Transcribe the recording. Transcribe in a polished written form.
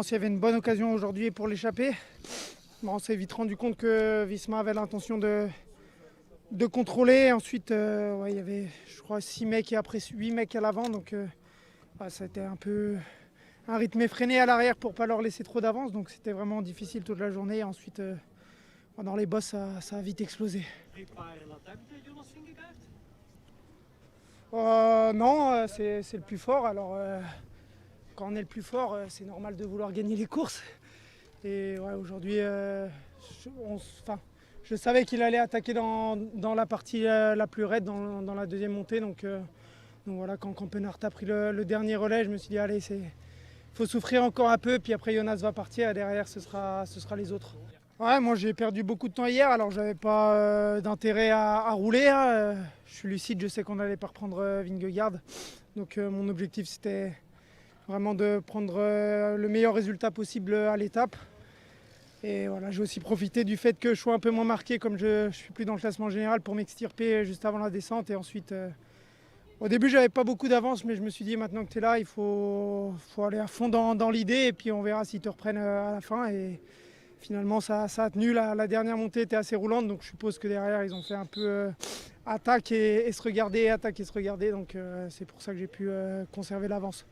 pense qu'il y avait une bonne occasion aujourd'hui pour l'échapper. Bon, on s'est vite rendu compte que Visma avait l'intention de contrôler. Ensuite, il y avait, je crois, 6 mecs et après 8 mecs à l'avant. Donc, ça a été un peu un rythme effréné à l'arrière pour ne pas leur laisser trop d'avance. Donc, c'était vraiment difficile toute la journée. Ensuite, dans les bosses, ça a vite explosé. Non, c'est le plus fort. Alors, quand on est le plus fort, c'est normal de vouloir gagner les courses. Et ouais, aujourd'hui, je savais qu'il allait attaquer dans la partie la plus raide, dans la deuxième montée. Donc voilà, quand Campenhart a pris le dernier relais, je me suis dit, allez, il faut souffrir encore un peu. Puis après, Jonas va partir et derrière, ce sera les autres. Ouais, moi j'ai perdu beaucoup de temps hier, alors j'avais pas d'intérêt à rouler. Je suis lucide, je sais qu'on n'allait pas reprendre Vingegaard. Donc mon objectif c'était vraiment de prendre le meilleur résultat possible à l'étape. Et voilà, j'ai aussi profité du fait que je sois un peu moins marqué comme je ne suis plus dans le classement général pour m'extirper juste avant la descente. Et ensuite, au début j'avais pas beaucoup d'avance, mais je me suis dit maintenant que tu es là, il faut aller à fond dans l'idée et puis on verra s'ils te reprennent à la fin. Et finalement ça a tenu, la dernière montée était assez roulante, donc je suppose que derrière ils ont fait un peu attaque et se regarder, attaque et se regarder. Donc c'est pour ça que j'ai pu conserver l'avance.